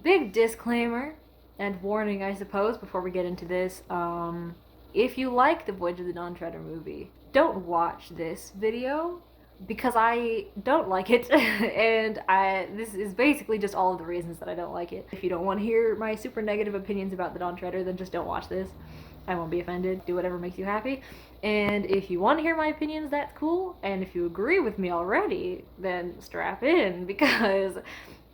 big disclaimer and warning, I suppose, before we get into this. If you like the Voyage of the Dawn Treader movie, don't watch this video because I don't like it, and this is basically just all of the reasons that I don't like it. If you don't want to hear my super negative opinions about the Dawn Treader, then just don't watch this. I won't be offended. Do whatever makes you happy. And if you want to hear my opinions, that's cool. And if you agree with me already, then strap in, because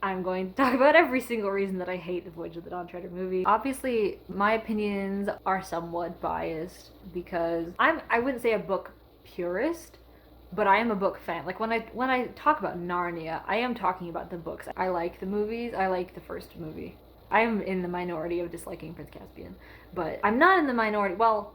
I'm going to talk about every single reason that I hate the Voyage of the Dawn Treader movie. Obviously, my opinions are somewhat biased because I wouldn't say a book purist, but I am a book fan. Like when I talk about Narnia, I am talking about the books. I like the movies. I like the first movie. I am in the minority of disliking Prince Caspian, but I'm not in the minority. Well,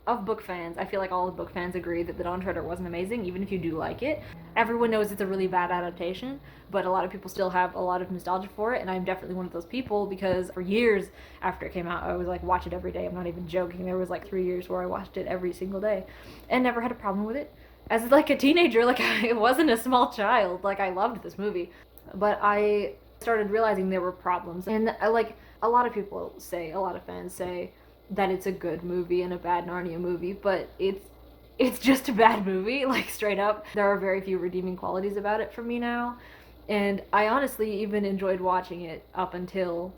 of book fans, I feel like all of book fans agree that The Dawn Treader wasn't amazing, even if you do like it. Everyone knows it's a really bad adaptation, but a lot of people still have a lot of nostalgia for it, and I'm definitely one of those people because for years after it came out, I was like, watch it every day. I'm not even joking. There was like 3 years where I watched it every single day and never had a problem with it. As like a teenager, like I wasn't a small child, like I loved this movie, but I started realizing there were problems, and like a lot of people say, a lot of fans say that it's a good movie and a bad Narnia movie, but it's just a bad movie, like straight up. There are very few redeeming qualities about it for me now, and I honestly even enjoyed watching it up until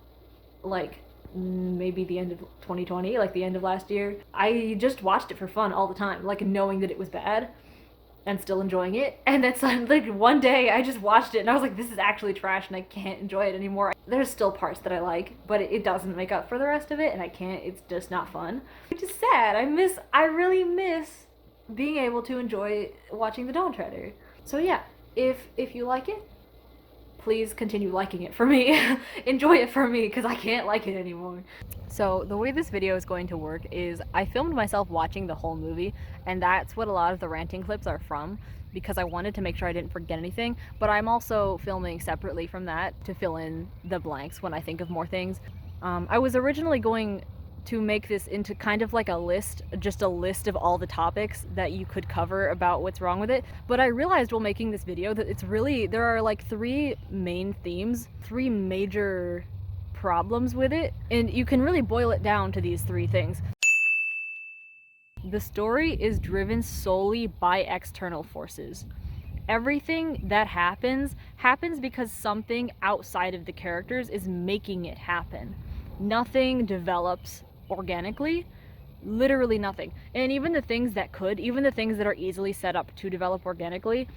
like maybe the end of 2020, like the end of last year. I just watched it for fun all the time, like knowing that it was bad and still enjoying it. And that's like one day I just watched it and I was like, this is actually trash and I can't enjoy it anymore. There's still parts that I like, but it doesn't make up for the rest of it, and I can't, it's just not fun. Which is sad. I really miss being able to enjoy watching The Dawn Treader. So yeah, if you like it, please continue liking it for me. Enjoy it for me, because I can't like it anymore. So the way this video is going to work is I filmed myself watching the whole movie, and that's what a lot of the ranting clips are from, because I wanted to make sure I didn't forget anything, but I'm also filming separately from that to fill in the blanks when I think of more things. I was originally going to make this into kind of like a list, just a list of all the topics that you could cover about what's wrong with it, but I realized while making this video that it's really, there are like 3 main themes, 3 major problems with it, and you can really boil it down to these 3 things. The story is driven solely by external forces. Everything that happens because something outside of the characters is making it happen. Nothing develops organically, literally nothing. And even the things that could, even the things that are easily set up to develop organically,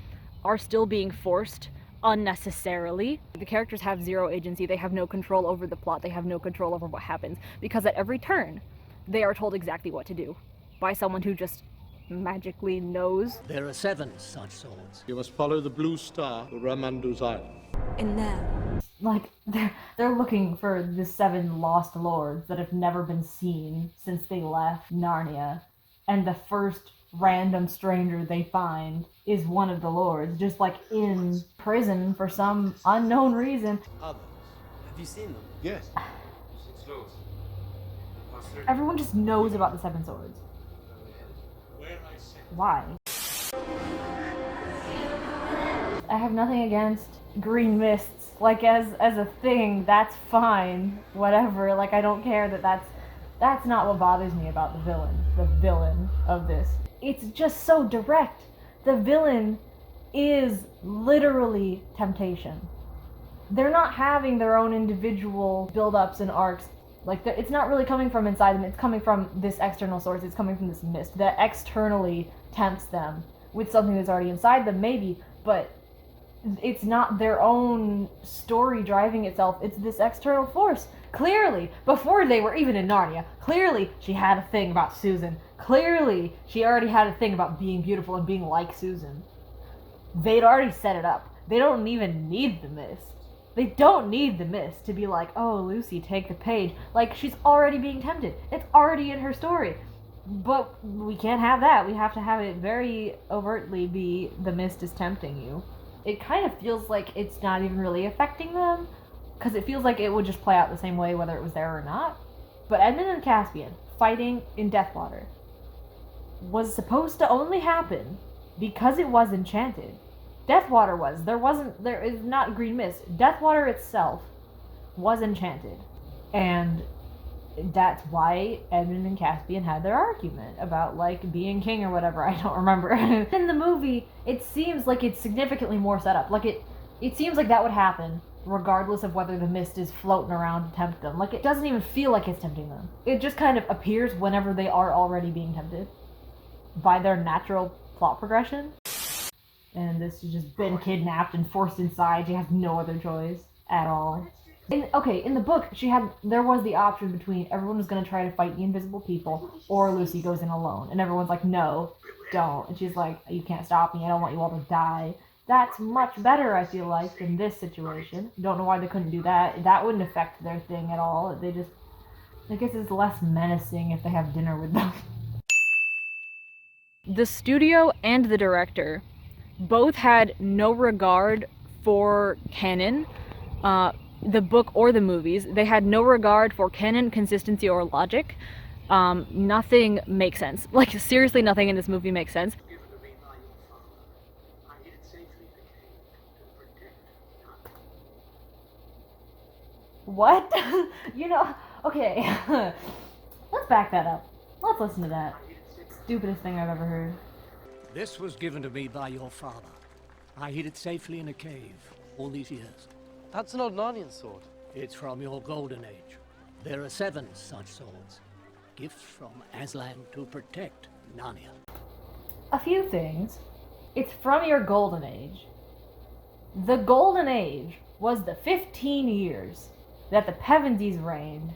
are still being forced unnecessarily. The characters have 0 agency, they have no control over the plot, they have no control over what happens, because at every turn, they are told exactly what to do by someone who just magically knows. There are 7 such swords. You must follow the blue star to Ramandu's island. In there. Like, they're looking for the 7 lost lords that have never been seen since they left Narnia, and the first random stranger they find is one of the lords, just like in prison for some unknown reason. Others. Have you seen them? Yes. Everyone just knows about the 7 swords. Why? I have nothing against green mists, like as a thing, that's fine, whatever, like I don't care that's not what bothers me about the villain of this. It's just so direct. The villain is literally temptation. They're not having their own individual build-ups and arcs. Like, it's not really coming from inside them, it's coming from this external source, it's coming from this mist that externally tempts them with something that's already inside them, maybe, but it's not their own story driving itself, it's this external force. Clearly, before they were even in Narnia, clearly she had a thing about Susan. Clearly, she already had a thing about being beautiful and being like Susan. They'd already set it up. They don't even need the mist. They don't need the mist to be like, oh, Lucy, take the page. Like, she's already being tempted. It's already in her story. But we can't have that. We have to have it very overtly be the mist is tempting you. It kind of feels like it's not even really affecting them, because it feels like it would just play out the same way whether it was there or not. But Edmund and Caspian fighting in Deathwater was supposed to only happen because it was enchanted. Deathwater was. There is not green mist. Deathwater itself was enchanted. And that's why Edmund and Caspian had their argument about, like, being king or whatever. I don't remember. In the movie, it seems like it's significantly more set up. Like, it seems like that would happen regardless of whether the mist is floating around to tempt them. Like, it doesn't even feel like it's tempting them. It just kind of appears whenever they are already being tempted by their natural plot progression. And this has just been kidnapped and forced inside. She has no other choice at all. In the book, there was the option between everyone was going to try to fight the invisible people, or Lucy goes in alone. And everyone's like, no, don't. And she's like, you can't stop me, I don't want you all to die. That's much better, I feel like, than this situation. Don't know why they couldn't do that. That wouldn't affect their thing at all. I guess it's less menacing if they have dinner with them. The studio and the director both had no regard for canon, the book or the movies. They had no regard for canon, consistency, or logic. Nothing makes sense. Like, seriously, nothing in this movie makes sense. What? Okay. Let's back that up. Let's listen to that. Stupidest thing I've ever heard. This was given to me by your father. I hid it safely in a cave all these years. That's an old Narnian sword. It's from your golden age. There are 7 such swords. Gifts from Aslan to protect Narnia. A few things. It's from your golden age. The golden age was the 15 years that the Pevensies reigned.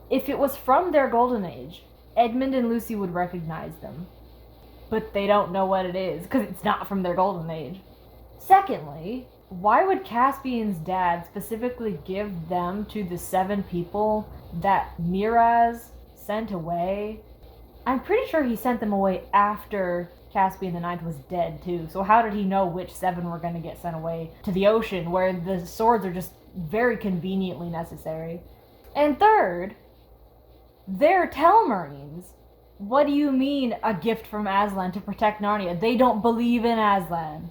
If it was from their golden age, Edmund and Lucy would recognize them. But they don't know what it is, because it's not from their golden age. Secondly, why would Caspian's dad specifically give them to the 7 people that Miraz sent away? I'm pretty sure he sent them away after Caspian the Ninth was dead, too. So how did he know which 7 were going to get sent away to the ocean, where the swords are just very conveniently necessary? And third, they're Telmarines. What do you mean, a gift from Aslan to protect Narnia? They don't believe in Aslan.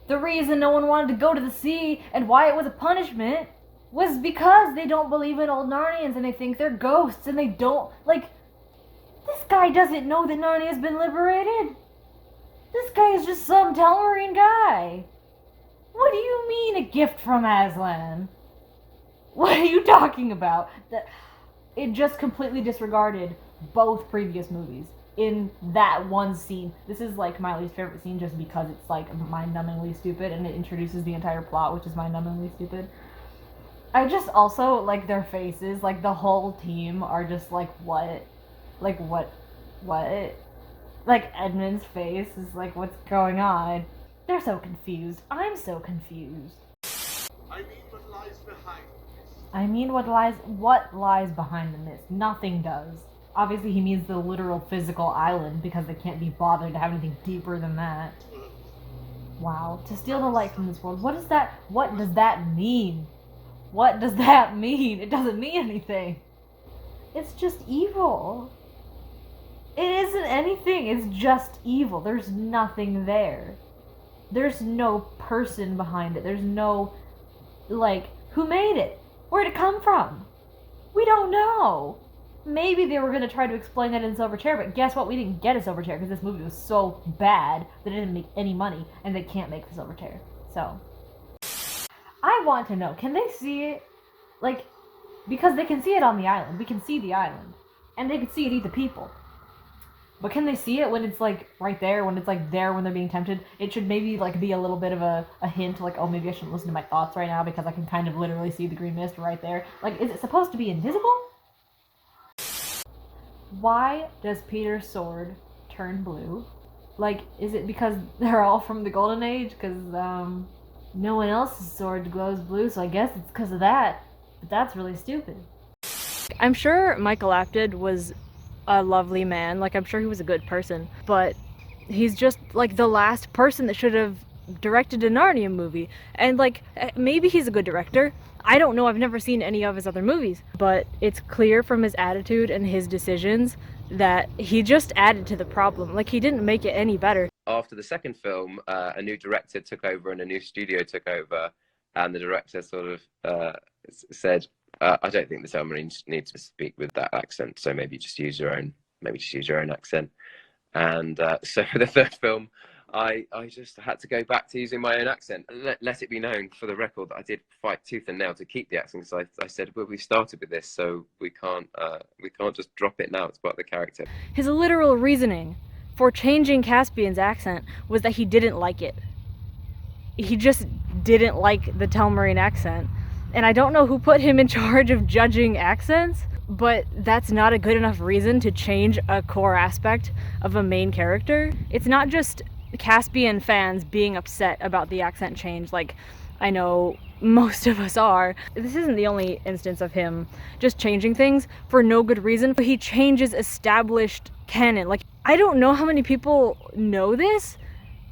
The reason no one wanted to go to the sea and why it was a punishment was because they don't believe in old Narnians and they think they're ghosts and they don't, this guy doesn't know that Narnia's been liberated. This guy is just some Telmarine guy. What do you mean, a gift from Aslan? What are you talking about? It just completely disregarded both previous movies in that one scene. This is my least favorite scene just because it's mind-numbingly stupid and it introduces the entire plot, which is mind-numbingly stupid. I just also their faces, the whole team are just what? Edmund's face is what's going on? They're so confused. I'm so confused. I mean what lies behind this. I mean what lies behind the mist? Nothing does. Obviously he means the literal physical island because they can't be bothered to have anything deeper than that. Wow. To steal the light from this world. What does that mean? What does that mean? It doesn't mean anything. It's just evil. It isn't anything. It's just evil. There's nothing there. There's no person behind it. There's no, who made it? Where'd it come from? We don't know. Maybe they were going to try to explain that in Silverchair, but guess what? We didn't get a Silverchair because this movie was so bad that it didn't make any money, and they can't make the Silverchair. So, I want to know, can they see it? Because they can see it on the island. We can see the island. And they can see it eat the people. But can they see it when it's right there, when it's there when they're being tempted? It should maybe be a little bit of a hint, oh, maybe I shouldn't listen to my thoughts right now because I can kind of literally see the green mist right there. Is it supposed to be invisible? Why does Peter's sword turn blue? Is it because they're all from the Golden Age? Because, no one else's sword glows blue, so I guess it's because of that. But that's really stupid. I'm sure Michael Apted was a lovely man. I'm sure he was a good person. But he's just, the last person that should have directed a Narnia movie. And, maybe he's a good director. I don't know, I've never seen any of his other movies. But it's clear from his attitude and his decisions that he just added to the problem. He didn't make it any better. After the second film, a new director took over and a new studio took over. and the director sort of said, I don't think the Telmarines need to speak with that accent, so maybe just use your own accent. And so for the third film, I just had to go back to using my own accent. Let it be known, for the record, that I did fight tooth and nail to keep the accent, because I said, well, we started with this, so we can't just drop it now. It's part of the character. His literal reasoning for changing Caspian's accent was that he didn't like it. He just didn't like the Telmarine accent. And I don't know who put him in charge of judging accents, but that's not a good enough reason to change a core aspect of a main character. It's not just Caspian fans being upset about the accent change, like I know most of us are. This isn't the only instance of him just changing things for no good reason. He changes established canon. Like, I don't know how many people know this,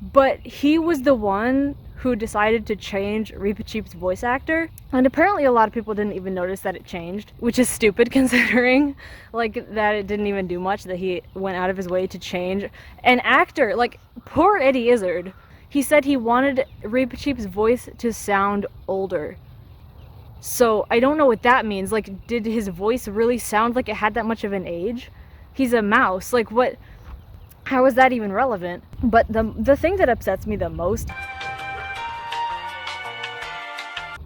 but he was the one who decided to change Reepicheep's voice actor, and apparently a lot of people didn't even notice that it changed, which is stupid considering like that it didn't even do much, that he went out of his way to change an actor. Like, poor Eddie Izzard, he said he wanted Reepicheep's voice to sound older. So I don't know what that means. Like, did his voice really sound like it had that much of an age? He's a mouse. Like, what? How is that even relevant? But the thing that upsets me the most,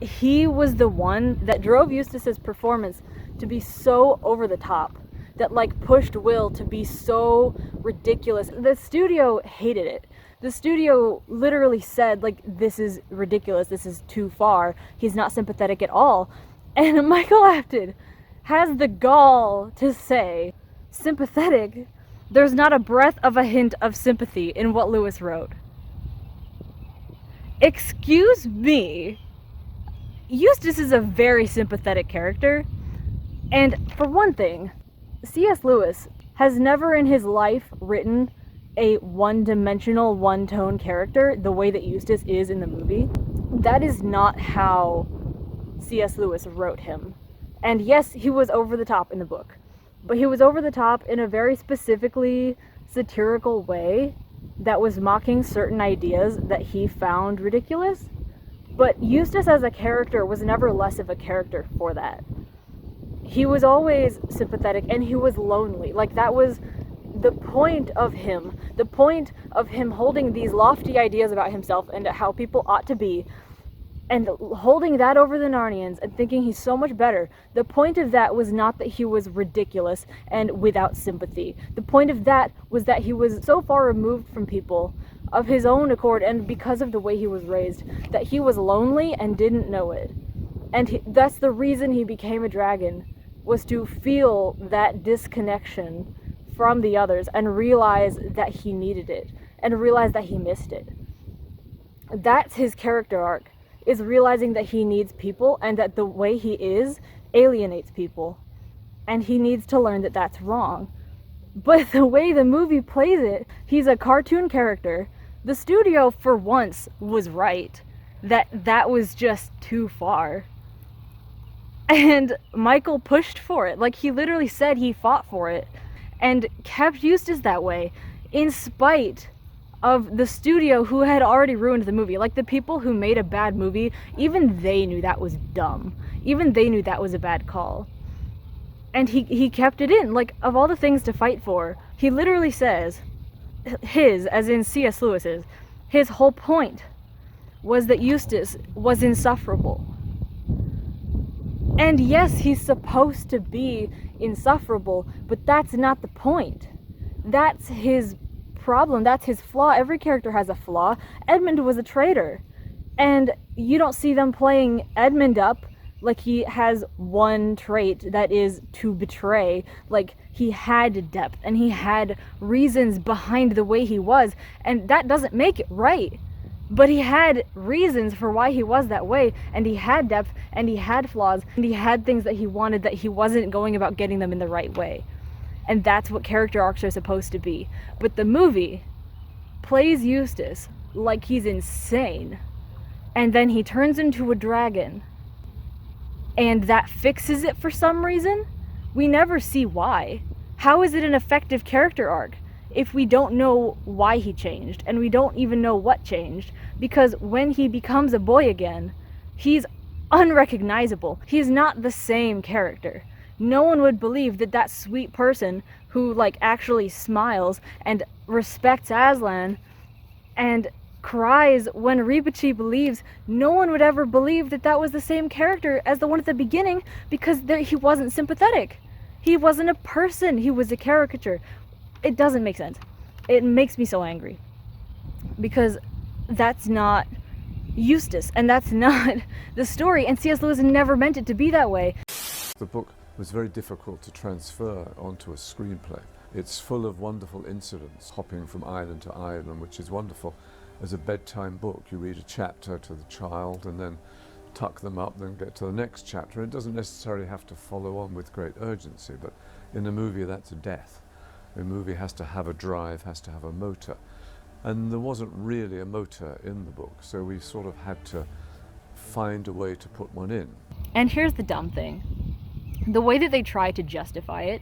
he was the one that drove Eustace's performance to be so over the top, that like pushed Will to be so ridiculous. The studio hated it. The studio literally said, like, this is ridiculous, this is too far, he's not sympathetic at all. And Michael Apted has the gall to say, sympathetic? There's not a breath of a hint of sympathy in what Lewis wrote. Excuse me? Eustace is a very sympathetic character, and for one thing, C.S. Lewis has never in his life written a one-dimensional, one-tone character the way that Eustace is in the movie. That is not how C.S. Lewis wrote him. And yes, he was over the top in the book, but he was over the top in a very specifically satirical way that was mocking certain ideas that he found ridiculous. But Eustace as a character was never less of a character for that. He was always sympathetic, and he was lonely. Like, that was the point of him. The point of him holding these lofty ideas about himself and how people ought to be, and holding that over the Narnians and thinking he's so much better. The point of that was not that he was ridiculous and without sympathy. The point of that was that he was so far removed from people of his own accord, and because of the way he was raised, that he was lonely and didn't know it. And that's the reason he became a dragon, was to feel that disconnection from the others and realize that he needed it, and realize that he missed it. That's his character arc, is realizing that he needs people and that the way he is alienates people. And he needs to learn that that's wrong. But the way the movie plays it, he's a cartoon character. The studio, for once, was right. That was just too far. And Michael pushed for it. Like, he literally said he fought for it. And kept Eustace that way, in spite of the studio who had already ruined the movie. Like, the people who made a bad movie, even they knew that was dumb. Even they knew that was a bad call. And he kept it in. Like, of all the things to fight for, he literally says, his, as in C.S. Lewis's, his whole point was that Eustace was insufferable. And yes, he's supposed to be insufferable, but that's not the point. That's his problem, that's his flaw. Every character has a flaw. Edmund was a traitor, and you don't see them playing Edmund up like he has one trait that is to betray. Like, he had depth and he had reasons behind the way he was, and that doesn't make it right. But he had reasons for why he was that way, and he had depth, and he had flaws, and he had things that he wanted that he wasn't going about getting them in the right way. And that's what character arcs are supposed to be. But the movie plays Eustace like he's insane, and then he turns into a dragon, and that fixes it for some reason. We never see why. How is it an effective character arc if we don't know why he changed, and we don't even know what changed? Because when he becomes a boy again, He's unrecognizable. He's not the same character. No one would believe that that sweet person who, like, actually smiles and respects Aslan and cries when Ribachi believes, no one would ever believe that that was the same character as the one at the beginning, because he wasn't sympathetic. He wasn't a person. He was a caricature. It doesn't make sense. It makes me so angry. Because that's not Eustace, and that's not the story, and C.S. Lewis never meant it to be that way. The book was very difficult to transfer onto a screenplay. It's full of wonderful incidents, hopping from island to island, which is wonderful. As a bedtime book, you read a chapter to the child and then tuck them up, then get to the next chapter. It doesn't necessarily have to follow on with great urgency, but in a movie that's a death. A movie has to have a drive, has to have a motor. And there wasn't really a motor in the book, so we sort of had to find a way to put one in. And here's the dumb thing. The way that they try to justify it,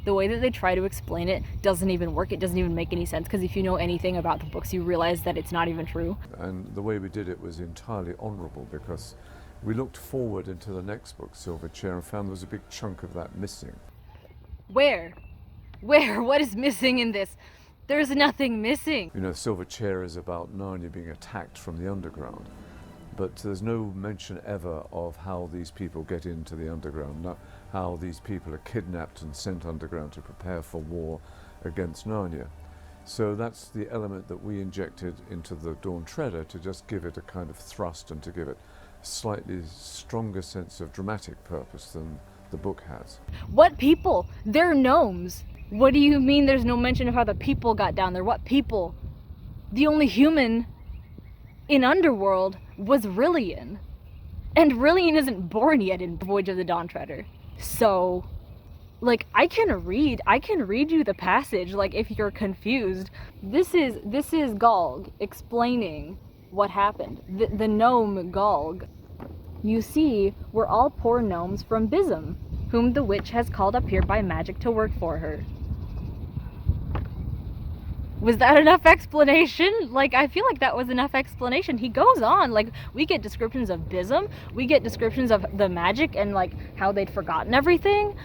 the way that they try to explain it, doesn't even work. It doesn't even make any sense, because if you know anything about the books, you realize that it's not even true. And the way we did it was entirely honourable, because we looked forward into the next book, Silverchair, and found there was a big chunk of that missing. Where? What is missing in this? There's nothing missing. You know, Silverchair is about Narnia being attacked from the underground, but there's no mention ever of how these people get into the underground, not how these people are kidnapped and sent underground to prepare for war against Narnia. So that's the element that we injected into the Dawn Treader to just give it a kind of thrust and to give it a slightly stronger sense of dramatic purpose than the book has. What people? They're gnomes. What do you mean there's no mention of how the people got down there? What people? The only human in Underworld was Rillian. And Rillian isn't born yet in Voyage of the Dawn Treader. So, like, I can read you the passage, like, if you're confused. This is Galg explaining what happened. The gnome Galg. You see, we're all poor gnomes from Bism, whom the witch has called up here by magic to work for her. Was that enough explanation? Like, I feel like that was enough explanation. He goes on, like, we get descriptions of Bism, we get descriptions of the magic and, like, how they'd forgotten everything.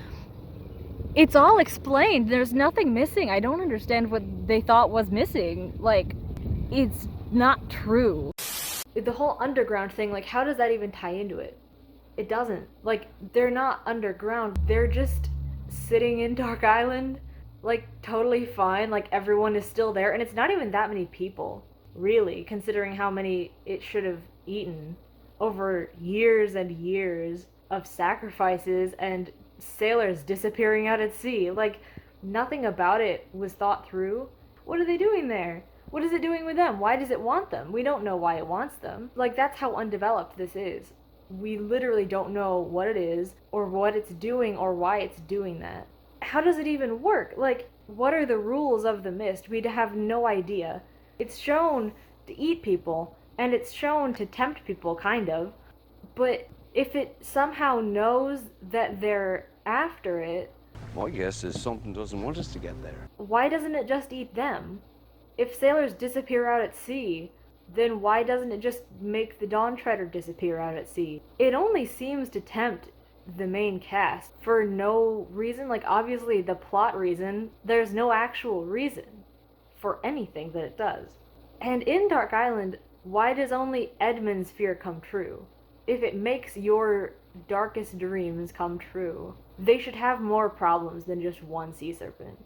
It's all explained. There's nothing missing. I don't understand what they thought was missing. Like, it's not true. The whole underground thing, like, how does that even tie into it? It doesn't. Like, they're not underground. They're just sitting in Dark Island, like, totally fine. Like, everyone is still there, and it's not even that many people, really, considering how many it should have eaten over years and years of sacrifices and sailors disappearing out at sea. Like, nothing about it was thought through. What are they doing there? What is it doing with them? Why does it want them? We don't know why it wants them. Like, that's how undeveloped this is. We literally don't know what it is, or what it's doing, or why it's doing that. How does it even work? Like, what are the rules of the mist? We'd have no idea. It's shown to eat people, and it's shown to tempt people, kind of. But if it somehow knows that they're after it... My guess is something doesn't want us to get there. Why doesn't it just eat them? If sailors disappear out at sea, then why doesn't it just make the Dawn Treader disappear out at sea? It only seems to tempt the main cast for no reason. Like, obviously the plot reason, there's no actual reason for anything that it does. And in Dark Island, why does only Edmund's fear come true? If it makes your darkest dreams come true, they should have more problems than just one sea serpent.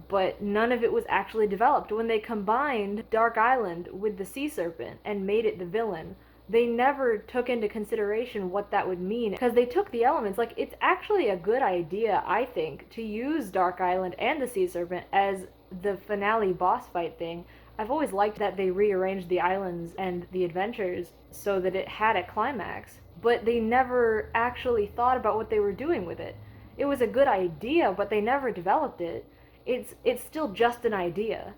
But none of it was actually developed. When they combined Dark Island with the sea serpent and made it the villain, they never took into consideration what that would mean, because they took the elements. Like, it's actually a good idea, I think, to use Dark Island and the sea serpent as the finale boss fight thing. I've always liked that they rearranged the islands and the adventures so that it had a climax, but they never actually thought about what they were doing with it. It was a good idea, but they never developed it. It's still just an idea.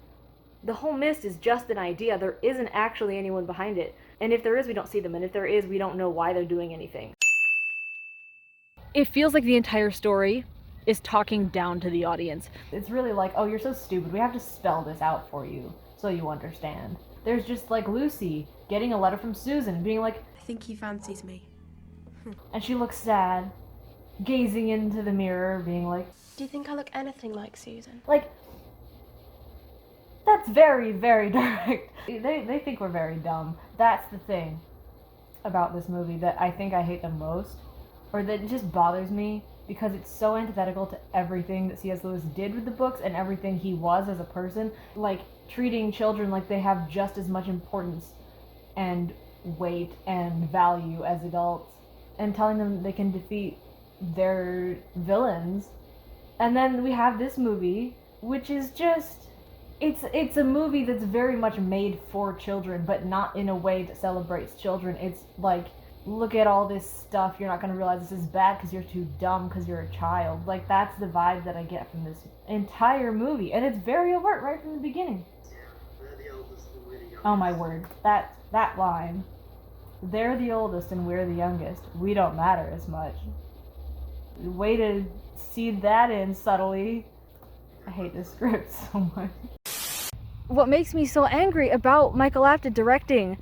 The whole mist is just an idea. There isn't actually anyone behind it. And if there is, we don't see them. And if there is, we don't know why they're doing anything. It feels like the entire story is talking down to the audience. It's really like, oh, you're so stupid. We have to spell this out for you so you understand. There's just, like, Lucy getting a letter from Susan being like, I think he fancies me. And she looks sad, gazing into the mirror, being like, Do you think I look anything like Susan? like, that's very, very direct. They think we're very dumb. That's the thing about this movie that I think I hate the most, or that just bothers me, because it's so antithetical to everything that C.S. Lewis did with the books and everything he was as a person. Like, treating children like they have just as much importance and weight and value as adults, and telling them they can defeat their villains. And then we have this movie, which is just, it's a movie that's very much made for children, but not in a way that celebrates children. It's like, look at all this stuff, you're not going to realize this is bad because you're too dumb because you're a child. Like, that's the vibe that I get from this entire movie, and it's very overt right from the beginning. Oh my word, that line. They're the oldest and we're the youngest. We don't matter as much. Way to seed that in subtly. I hate this script so much. What makes me so angry about Michael Apted directing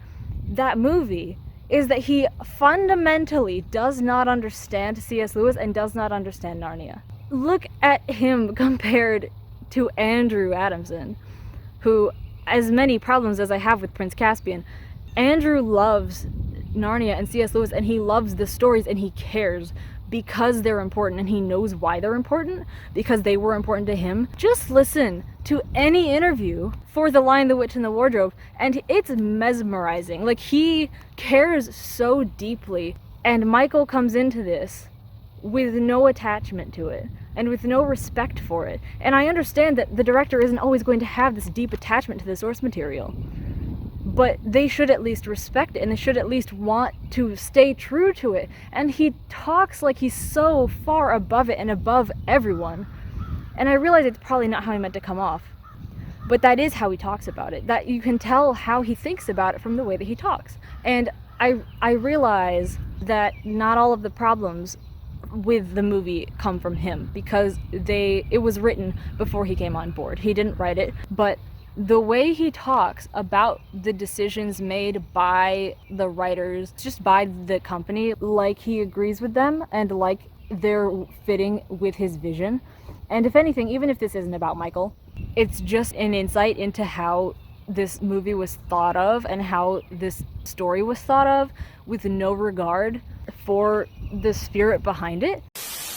that movie is that he fundamentally does not understand C.S. Lewis and does not understand Narnia. Look at him compared to Andrew Adamson, who, as many problems as I have with Prince Caspian, Andrew loves Narnia and C.S. Lewis, and he loves the stories, and he cares because they're important, and he knows why they're important, because they were important to him. Just listen to any interview for The Lion, the Witch, and the Wardrobe, and it's mesmerizing. Like, he cares so deeply, and Michael comes into this with no attachment to it, and with no respect for it. And I understand that the director isn't always going to have this deep attachment to the source material, but they should at least respect it, and they should at least want to stay true to it. And he talks like he's so far above it and above everyone. And I realize it's probably not how he meant to come off, but that is how he talks about it. That you can tell how he thinks about it from the way that he talks. And I realize that not all of the problems with the movie come from him, because it was written before he came on board. He didn't write it, but the way he talks about the decisions made by the writers, just by the company, like he agrees with them and like they're fitting with his vision. And if anything, even if this isn't about Michael, it's just an insight into how this movie was thought of and how this story was thought of, with no regard for the spirit behind it.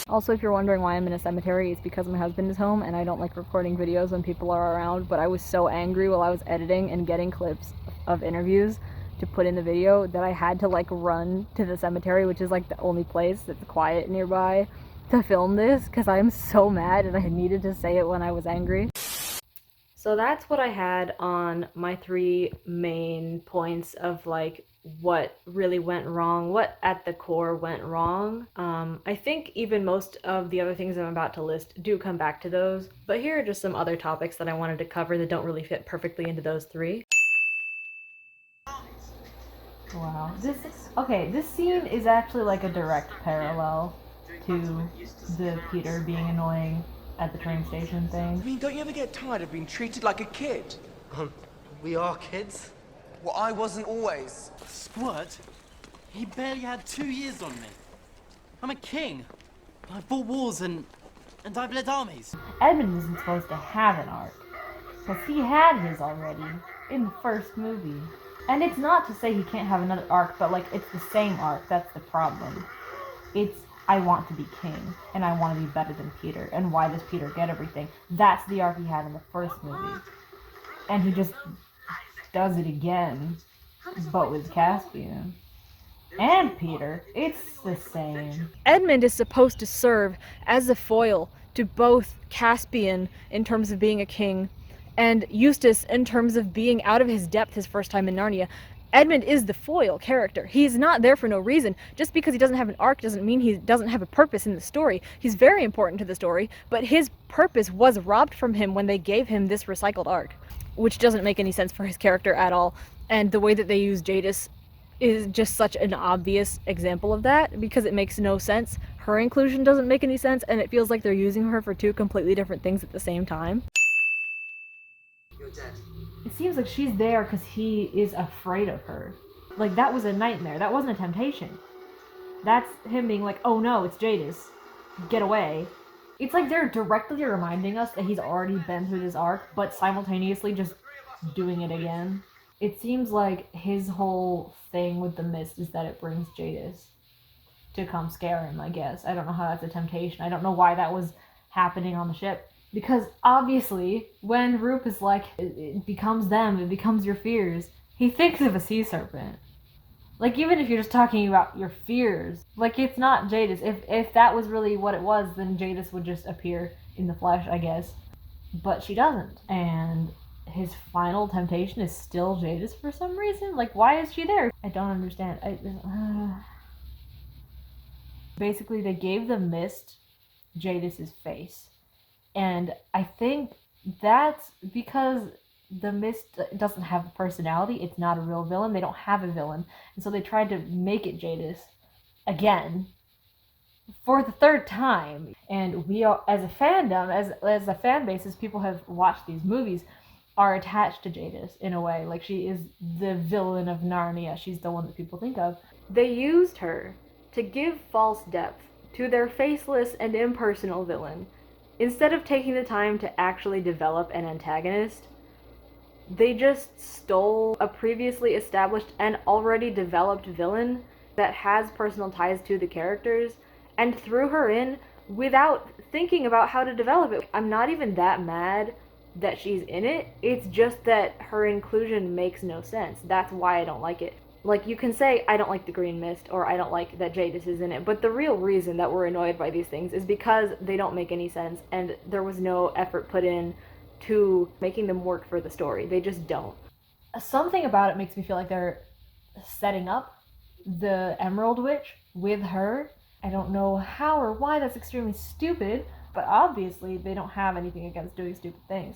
Also, if you're wondering why I'm in a cemetery, it's because my husband is home and I don't like recording videos when people are around, but I was so angry while I was editing and getting clips of interviews to put in the video that I had to like run to the cemetery, which is like the only place that's quiet nearby, to film this, because I'm so mad and I needed to say it when I was angry. So that's what I had on my 3 main points of like what really went wrong, what at the core went wrong. I think even most of the other things I'm about to list do come back to those, but here are just some other topics that I wanted to cover that don't really fit perfectly into those 3. Wow, this scene is actually like a direct parallel to the Peter being annoying at the train station thing. I mean, don't you ever get tired of being treated like a kid? We are kids. Well, I wasn't always. Squirt? He barely had 2 years on me. I'm a king. I've fought wars and I've led armies. Edmund isn't supposed to have an arc, because he had his already in the first movie. And it's not to say he can't have another arc, but like, it's the same arc. That's the problem. It's, I want to be king, and I want to be better than Peter, and why does Peter get everything? That's the arc he had in the first movie. And he just does it again, but with Caspian. And Peter. It's the same. Edmund is supposed to serve as a foil to both Caspian in terms of being a king, and Eustace in terms of being out of his depth his first time in Narnia. Edmund is the foil character. He's not there for no reason. Just because he doesn't have an arc doesn't mean he doesn't have a purpose in the story. He's very important to the story, but his purpose was robbed from him when they gave him this recycled arc, which doesn't make any sense for his character at all. And the way that they use Jadis is just such an obvious example of that, because it makes no sense. Her inclusion doesn't make any sense, and it feels like they're using her for 2 completely different things at the same time. You're dead. It seems like she's there because he is afraid of her. Like, that was a nightmare. That wasn't a temptation. That's him being like, oh no, it's Jadis. Get away. It's like they're directly reminding us that he's already been through this arc, but simultaneously just doing it again. It seems like his whole thing with the mist is that it brings Jadis to come scare him, I guess. I don't know how that's a temptation. I don't know why that was happening on the ship. Because obviously, when Roop is like, it becomes them, it becomes your fears, he thinks of a sea serpent. Like, even if you're just talking about your fears, like, it's not Jadis. If that was really what it was, then Jadis would just appear in the flesh, I guess. But she doesn't. And his final temptation is still Jadis for some reason? Like, why is she there? I don't understand. Basically, they gave the mist Jadis's face. And I think that's because the mist doesn't have a personality. It's not a real villain. They don't have a villain. And so they tried to make it Jadis again for the third time. And we are, as a fandom, as a fan base, as people have watched these movies, are attached to Jadis in a way. Like, she is the villain of Narnia. She's the one that people think of. They used her to give false depth to their faceless and impersonal villain. Instead of taking the time to actually develop an antagonist, they just stole a previously established and already developed villain that has personal ties to the characters and threw her in without thinking about how to develop it. I'm not even that mad that she's in it. It's just that her inclusion makes no sense. That's why I don't like it. Like, you can say, I don't like the Green Mist, or I don't like that Jadis is in it, but the real reason that we're annoyed by these things is because they don't make any sense, and there was no effort put in to making them work for the story. They just don't. Something about it makes me feel like they're setting up the Emerald Witch with her. I don't know how or why. That's extremely stupid, but obviously they don't have anything against doing stupid things.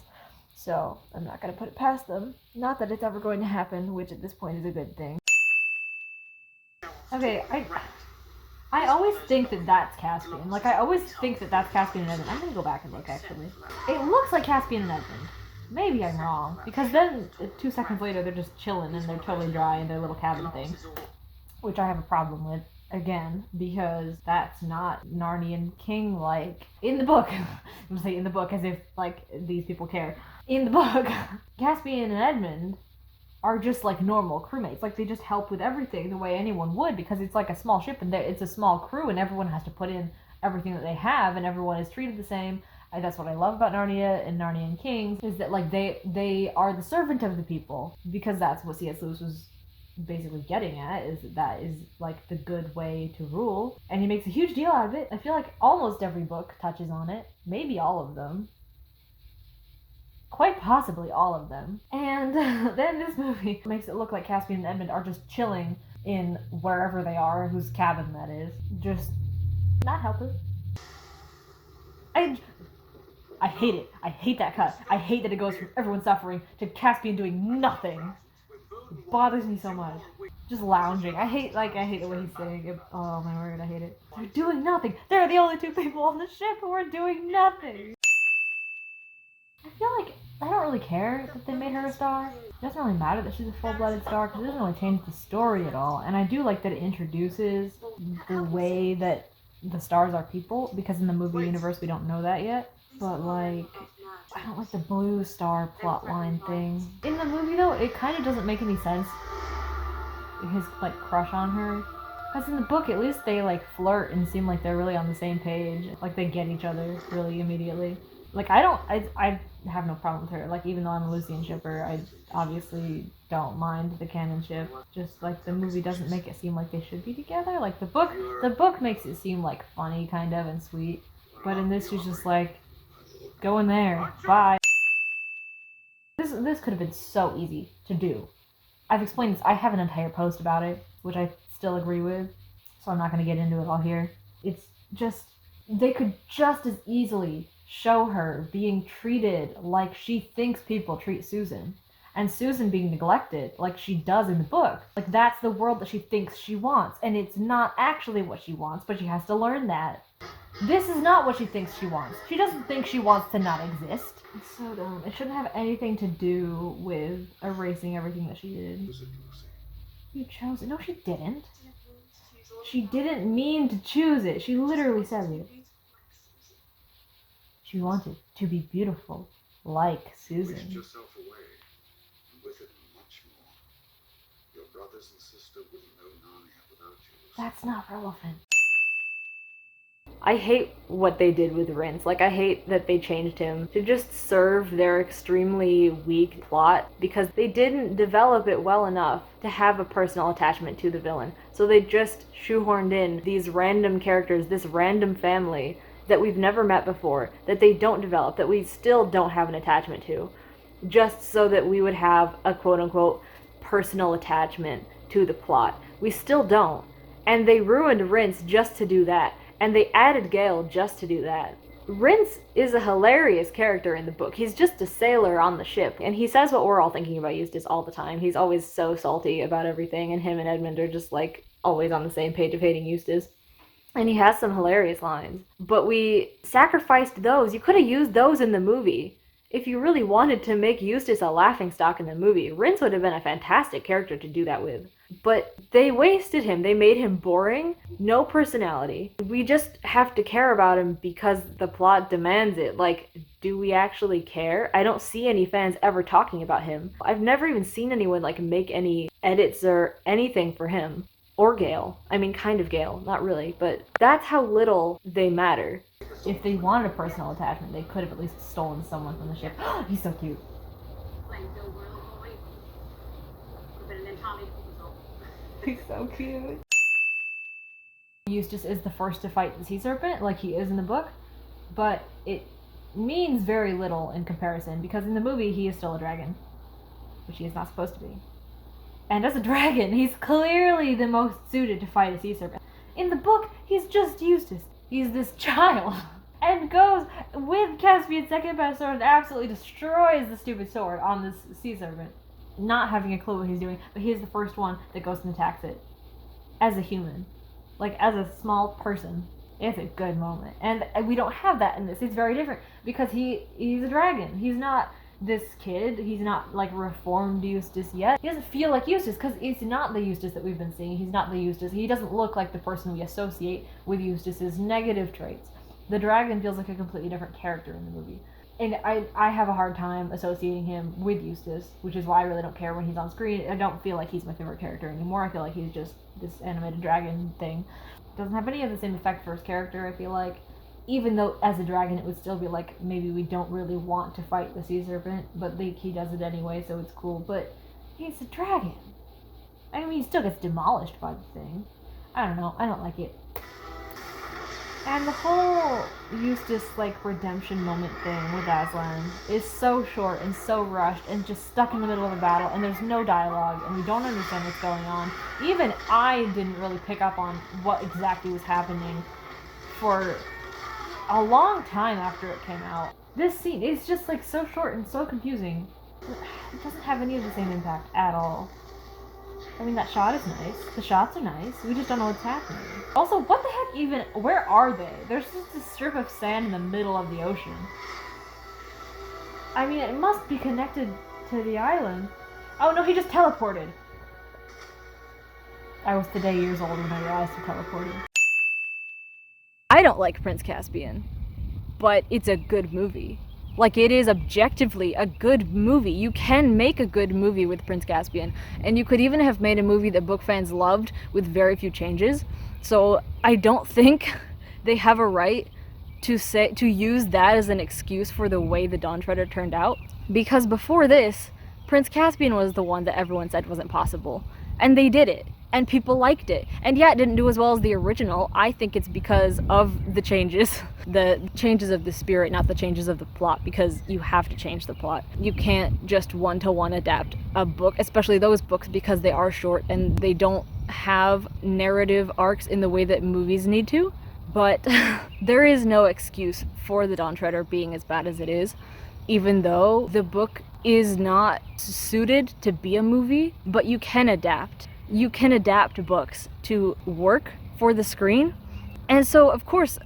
So I'm not going to put it past them. Not that it's ever going to happen, which at this point is a good thing. Okay, I always think that that's Caspian. Like, I always think that that's Caspian and Edmund. I'm gonna go back and look, actually. It looks like Caspian and Edmund. Maybe I'm wrong. Because then, 2 seconds later, they're just chilling and they're totally dry in their little cabin thing. Which I have a problem with, again, because that's not Narnian king-like. In the book, I'm gonna say in the book as if, like, these people care. In the book, Caspian and Edmund are just like normal crewmates. Like, they just help with everything the way anyone would, because it's like a small ship and it's a small crew and everyone has to put in everything that they have and everyone is treated the same. And that's what I love about Narnia and Narnian Kings, is that, like, they are the servant of the people, because that's what C.S. Lewis was basically getting at, is that is like the good way to rule. And he makes a huge deal out of it. I feel like almost every book touches on it. Maybe all of them. Quite possibly all of them. And then this movie makes it look like Caspian and Edmund are just chilling in wherever they are, whose cabin that is. Just not helping. I hate it. I hate that cut. I hate that it goes from everyone suffering to Caspian doing nothing. It bothers me so much. Just lounging. I hate the way he's saying it. Oh my word, I hate it. They're doing nothing. They're the only 2 people on the ship who are doing nothing. I feel like I don't really care that they made her a star. It doesn't really matter that she's a full-blooded star, because it doesn't really change the story at all. And I do like that it introduces the way that the stars are people, because in the movie universe we don't know that yet. But, like, I don't like the blue star plotline thing. In the movie, though, it kind of doesn't make any sense, his, like, crush on her. Because in the book, at least they, like, flirt and seem like they're really on the same page. Like, they get each other really immediately. Like, I have no problem with her. Like, even though I'm a Lucian shipper, I obviously don't mind the canon ship. Just, like, the movie doesn't make it seem like they should be together. Like, the book makes it seem, like, funny, kind of, and sweet. But in this, she's just like, go in there. Bye. This could have been so easy to do. I've explained this. I have an entire post about it, which I still agree with. So I'm not going to get into it all here. It's just, they could just as easily show her being treated like she thinks people treat Susan, and Susan being neglected like she does in the book. Like, that's the world that she thinks she wants, and it's not actually what she wants, but she has to learn that. This is not what she thinks she wants. She doesn't think she wants to not exist. It's so dumb. It shouldn't have anything to do with erasing everything that she did. You chose it. No, she didn't. She didn't mean to choose it. She literally said it. She wanted to be beautiful, like Susan. Waste yourself away, and with it much more. Your brothers and sister wouldn't know Narnia without you. That's not relevant. I hate what they did with Rince. Like, I hate that they changed him to just serve their extremely weak plot because they didn't develop it well enough to have a personal attachment to the villain. So they just shoehorned in these random characters, this random family that we've never met before, that they don't develop, that we still don't have an attachment to, just so that we would have a quote-unquote personal attachment to the plot. We still don't. And they ruined Rince just to do that. And they added Gale just to do that. Rince is a hilarious character in the book. He's just a sailor on the ship, and he says what we're all thinking about Eustace all the time. He's always so salty about everything, and him and Edmund are just like always on the same page of hating Eustace. And he has some hilarious lines. But we sacrificed those. You could have used those in the movie. If you really wanted to make Eustace a laughingstock in the movie, Rince would have been a fantastic character to do that with. But they wasted him. They made him boring, no personality. We just have to care about him because the plot demands it. Like, do we actually care? I don't see any fans ever talking about him. I've never even seen anyone like make any edits or anything for him. Or Gale. I mean, kind of Gale, not really, but that's how little they matter. If they wanted a personal attachment, they could have at least stolen someone from the ship. He's so cute. He's so cute. Eustace is the first to fight the sea serpent, like he is in the book, but it means very little in comparison, because in the movie he is still a dragon, which he is not supposed to be. And as a dragon, he's clearly the most suited to fight a sea serpent. In the book, he's just Eustace. He's this child. And goes with Caspian's second best sword and absolutely destroys the stupid sword on this sea serpent. Not having a clue what he's doing, but he is the first one that goes and attacks it. As a human. Like, as a small person. It's a good moment. And we don't have that in this. It's very different. Because he's a dragon. He's not this kid. He's not, like, reformed Eustace yet. He doesn't feel like Eustace, because it's not the Eustace that we've been seeing. He's not the Eustace. He doesn't look like the person we associate with Eustace's negative traits. The dragon feels like a completely different character in the movie. And I have a hard time associating him with Eustace, which is why I really don't care when he's on screen. I don't feel like he's my favorite character anymore. I feel like he's just this animated dragon thing. Doesn't have any of the same effect for his character, I feel like. Even though, as a dragon, it would still be like, maybe we don't really want to fight the sea serpent, but he does it anyway, so it's cool. But he's a dragon. I mean, he still gets demolished by the thing. I don't know. I don't like it. And the whole Eustace, like, redemption moment thing with Aslan is so short and so rushed and just stuck in the middle of a battle, and there's no dialogue, and we don't understand what's going on. Even I didn't really pick up on what exactly was happening for a long time after it came out. This scene is just, like, so short and so confusing. It doesn't have any of the same impact at all. I mean, that shot is nice. The shots are nice. We just don't know what's happening. Also, what the heck even... Where are they? There's just a strip of sand in the middle of the ocean. I mean, it must be connected to the island. Oh, no, he just teleported. I was today years old when I realized he teleported. I don't like Prince Caspian, but it's a good movie. Like, it is objectively a good movie. You can make a good movie with Prince Caspian, and you could even have made a movie that book fans loved with very few changes. So I don't think they have a right to use that as an excuse for the way the Dawn Treader turned out. Because before this, Prince Caspian was the one that everyone said wasn't possible. And they did it. And people liked it. And yeah, it didn't do as well as the original. I think it's because of the changes of the spirit, not the changes of the plot, because you have to change the plot. You can't just one-to-one adapt a book, especially those books, because they are short and they don't have narrative arcs in the way that movies need to. But there is no excuse for the Dawn Treader being as bad as it is, even though the book is not suited to be a movie, but you can adapt. You can adapt books to work for the screen. And so, of course,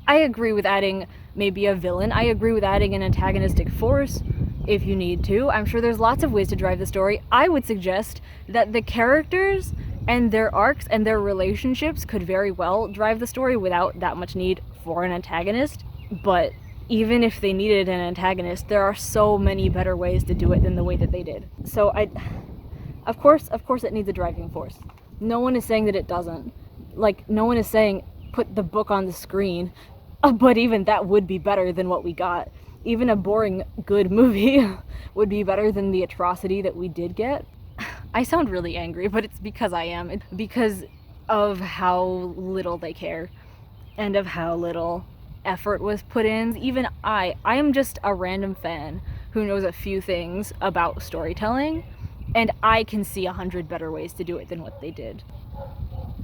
I agree with adding maybe a villain. I agree with adding an antagonistic force if you need to. I'm sure there's lots of ways to drive the story. I would suggest that the characters And their arcs and their relationships could very well drive the story without that much need for an antagonist. But even if they needed an antagonist, there are so many better ways to do it than the way that they did. So of course it needs a driving force. No one is saying that it doesn't. Like, no one is saying put the book on the screen, but even that would be better than what we got. Even a boring, good movie would be better than the atrocity that we did get. I sound really angry, but it's because I am. It's because of how little they care and of how little effort was put in. Even I am just a random fan who knows a few things about storytelling, and I can see 100 better ways to do it than what they did.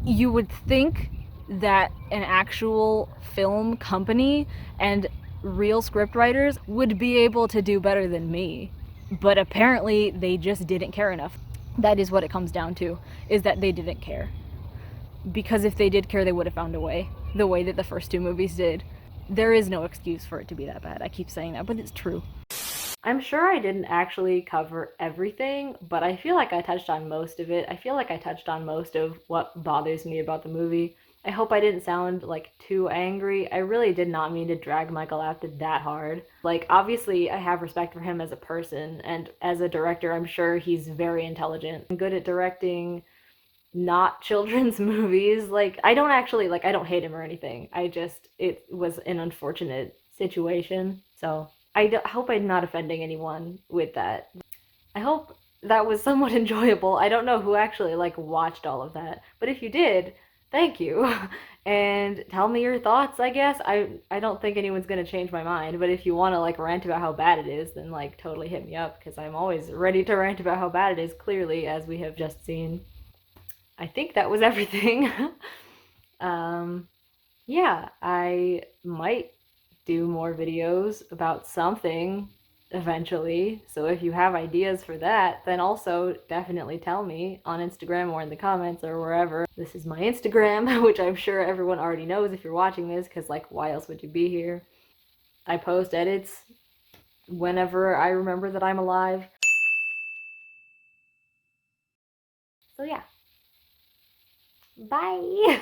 You would think that an actual film company and real scriptwriters would be able to do better than me, but apparently they just didn't care enough. That is what it comes down to, is that they didn't care. Because if they did care, they would have found a way, the way that the first two movies did. There is no excuse for it to be that bad. I keep saying that, but it's true. I'm sure I didn't actually cover everything, but I feel like I touched on most of it. I feel like I touched on most of what bothers me about the movie. I hope I didn't sound like too angry. I really did not mean to drag Michael Apted that hard. Like, obviously I have respect for him as a person, and as a director I'm sure he's very intelligent and good at directing not children's movies. Like, I don't hate him or anything. It was an unfortunate situation. So I hope I'm not offending anyone with that. I hope that was somewhat enjoyable. I don't know who actually watched all of that, but if you did, thank you. And tell me your thoughts, I guess. I don't think anyone's gonna change my mind, but if you want to rant about how bad it is, then totally hit me up, because I'm always ready to rant about how bad it is, clearly, as we have just seen. I think that was everything. Yeah, I might do more videos about something eventually. So if you have ideas for that, then also definitely tell me on Instagram or in the comments or wherever. This is my Instagram, which I'm sure everyone already knows if you're watching this, because why else would you be here? I post edits whenever I remember that I'm alive. So yeah. Bye!